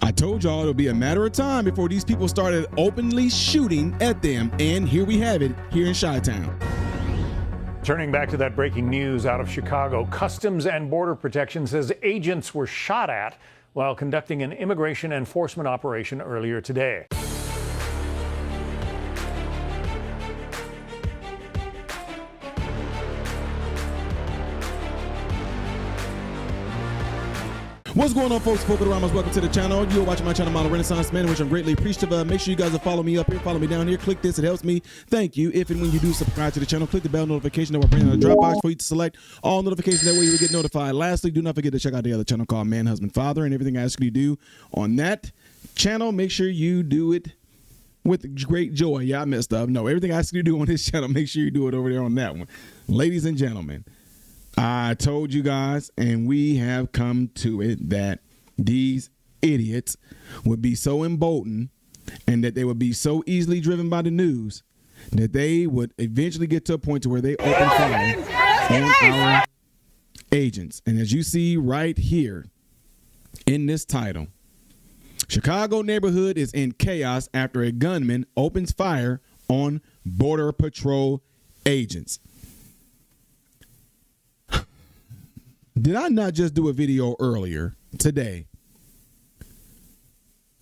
I told y'all it'll be a matter of time before these people started openly shooting at them, and here we have it here in Chi-Town. Turning back to that breaking news out of Chicago, Customs and Border Protection says agents were shot at while conducting an immigration enforcement operation earlier today. What's going on, folks? Folk Ramos, welcome to the channel. You're watching my channel, Model Renaissance Man, which I'm greatly appreciative of. Make sure you guys will follow me up here, follow me down here. Click this, it helps me. Thank you. If and when you do subscribe to the channel, click the bell notification that will bring on a Dropbox for you to select all notifications. That way you will get notified. Lastly, do not forget to check out the other channel called Man, Husband, Father, and everything I ask you to do on that channel. Make sure you do it with great joy. Yeah, I messed up. No, everything I ask you to do on this channel, make sure you do it over there on that one. Ladies and gentlemen, I told you guys, and we have come to it, that these idiots would be so emboldened and that they would be so easily driven by the news that they would eventually get to a point to where they open fire on our agents. And as you see right here in this title, Chicago neighborhood is in chaos after a gunman opens fire on Border Patrol agents. Did I not just do a video earlier today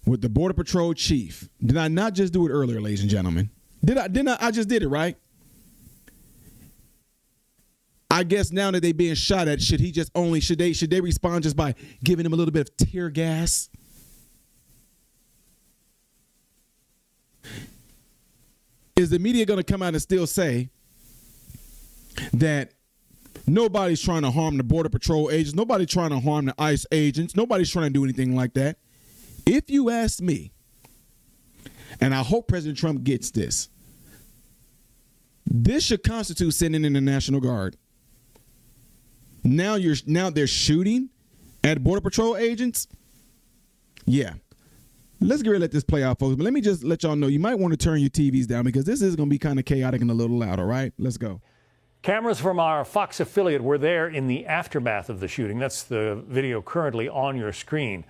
with the Border Patrol chief? Did I not just do it earlier, ladies and gentlemen? I just did it, right? I guess now that they being shot at, should they respond just by giving him a little bit of tear gas? Is the media going to come out and still say that nobody's trying to harm the Border Patrol agents, nobody's trying to harm the ICE agents, nobody's trying to do anything like that? If you ask me, and I hope President Trump gets this, this should constitute sending in the National Guard. Now they're shooting at Border Patrol agents. Yeah. Let's get ready to let this play out, folks. But let me just let y'all know, you might want to turn your TVs down because this is going to be kind of chaotic and a little loud, all right? Let's go. Cameras from our Fox affiliate were there in the aftermath of the shooting. That's the video currently on your screen.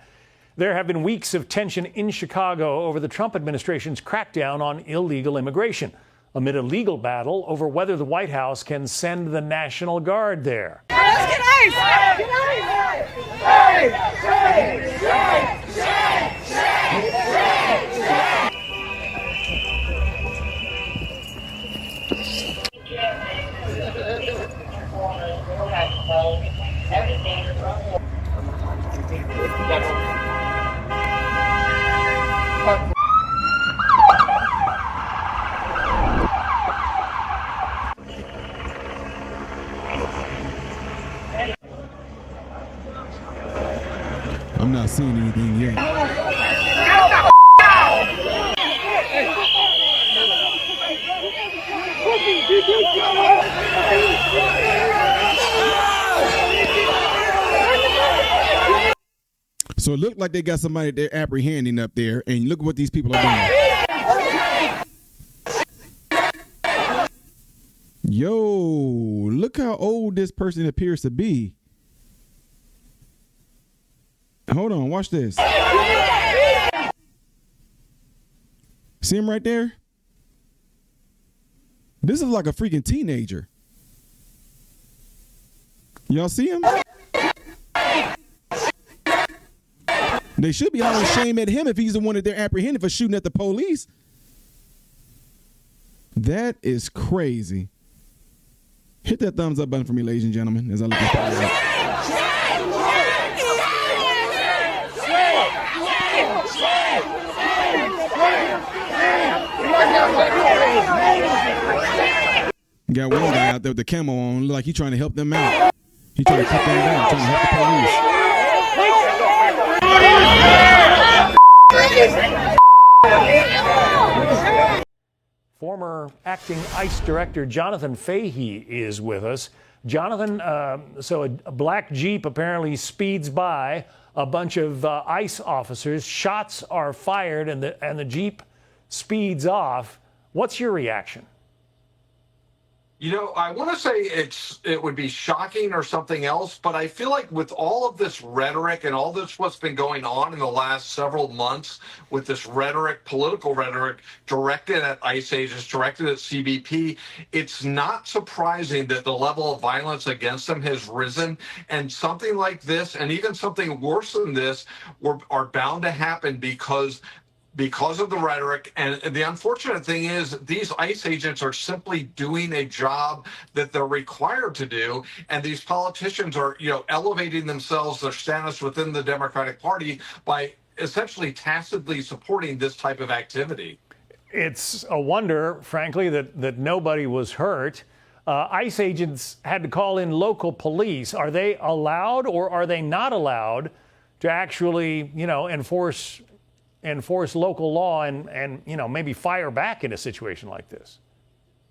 There have been weeks of tension in Chicago over the Trump administration's crackdown on illegal immigration, amid a legal battle over whether the White House can send the National Guard there. I'm not seeing anything yet. So it looked like they got somebody they're apprehending up there, and look what these people are doing. Yo, look how old this person appears to be. Hold on, watch this. See him right there? This is like a freaking teenager. Y'all see him? They should be hollering shame at him if he's the one that they're apprehending for shooting at the police. That is crazy. Hit that thumbs up button for me, ladies and gentlemen, as I look at that. Got one guy out there with the camo on, look like he's trying to help them out. He's trying to cut them down, trying to help the police. Former acting ICE director Jonathan Fahey is with us. Jonathan, so a black Jeep apparently speeds by a bunch of ICE officers. Shots are fired and the Jeep speeds off. What's your reaction? I want to say it would be shocking or something else, but I feel like with all of this rhetoric and all this what's been going on in the last several months with this rhetoric, political rhetoric directed at ICE agents, directed at CBP, it's not surprising that the level of violence against them has risen. And something like this, and even something worse than this, are bound to happen because of the rhetoric. And the unfortunate thing is these ICE agents are simply doing a job that they're required to do. And these politicians are, elevating themselves, their status within the Democratic Party by essentially tacitly supporting this type of activity. It's a wonder, frankly, that nobody was hurt. ICE agents had to call in local police. Are they allowed or are they not allowed to actually, enforce local law and maybe fire back in a situation like this?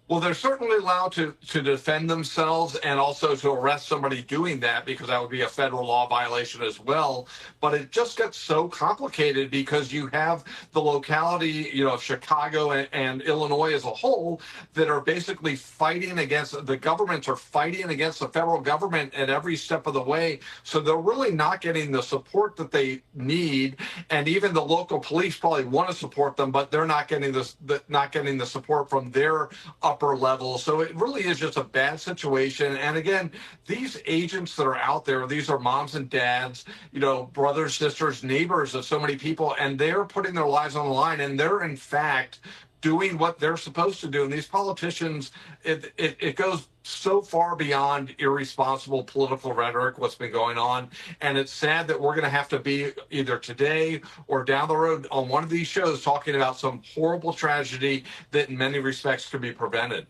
Well, they're certainly allowed to defend themselves and also to arrest somebody doing that, because that would be a federal law violation as well. But it just gets so complicated because you have the locality, of Chicago and Illinois as a whole that are basically fighting against the governments, are fighting against the federal government at every step of the way. So they're really not getting the support that they need. And even the local police probably want to support them, but they're not getting the support from their upper level. So it really is just a bad situation. And again, these agents that are out there, these are moms and dads, brothers, sisters, neighbors of so many people, and they're putting their lives on the line, and they're in fact doing what they're supposed to do. And these politicians, it goes so far beyond irresponsible political rhetoric, what's been going on. And it's sad that we're going to have to be either today or down the road on one of these shows talking about some horrible tragedy that in many respects could be prevented.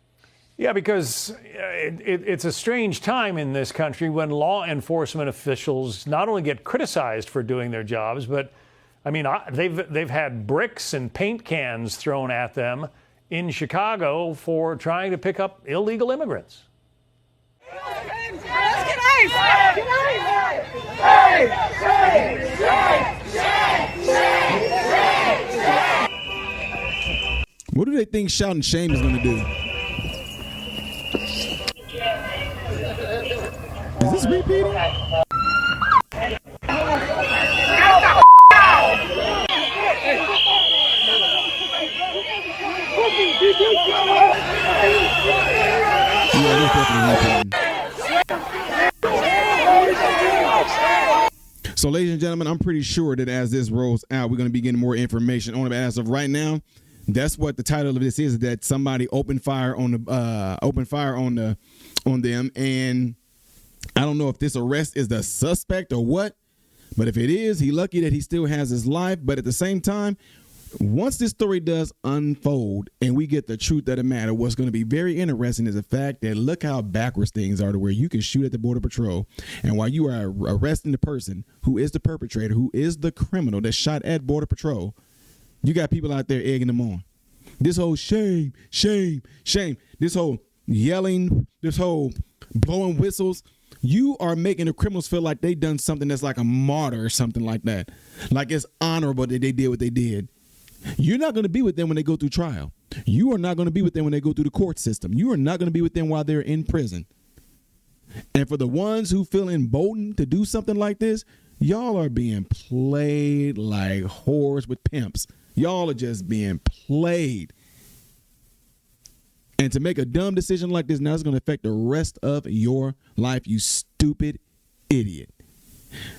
Yeah, because it's a strange time in this country when law enforcement officials not only get criticized for doing their jobs, but they've had bricks and paint cans thrown at them in Chicago for trying to pick up illegal immigrants. What do they think shouting shame is going to do? Is this repeating? So, ladies and gentlemen, I'm pretty sure that as this rolls out, we're going to be getting more information on it. But as of right now, that's what the title of this is: that somebody opened fire on them, and I don't know if this arrest is the suspect or what. But if it is, he's lucky that he still has his life. But at the same time, once this story does unfold and we get the truth of the matter, what's going to be very interesting is the fact that look how backwards things are to where you can shoot at the Border Patrol. And while you are arresting the person who is the perpetrator, who is the criminal that shot at Border Patrol, you got people out there egging them on. This whole shame, shame, shame, this whole yelling, this whole blowing whistles. You are making the criminals feel like they done something that's like a martyr or something like that. Like it's honorable that they did what they did. You're not going to be with them when they go through trial. You are not going to be with them when they go through the court system. You are not going to be with them while they're in prison. And for the ones who feel emboldened to do something like this, y'all are being played like whores with pimps. Y'all are just being played. And to make a dumb decision like this now is going to affect the rest of your life, you stupid idiot.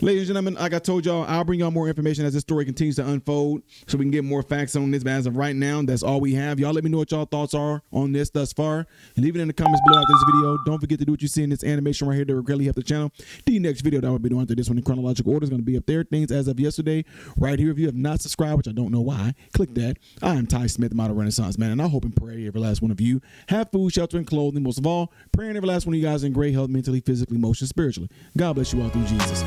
Ladies and gentlemen, like I told y'all, I'll bring y'all more information as this story continues to unfold so we can get more facts on this. But as of right now, that's all we have. Y'all let me know what y'all thoughts are on this thus far. Leave it in the comments below after this video. Don't forget to do what you see in this animation right here that will greatly help the channel. The next video that I will be doing after this one in chronological order is going to be up there. Things as of yesterday right here. If you have not subscribed, which I don't know why, click that. I am Ty Smith, the Model Renaissance Man, and I hope and pray every last one of you have food, shelter, and clothing. Most of all, praying every last one of you guys in great health, mentally, physically, emotionally, spiritually. God bless you all through Jesus.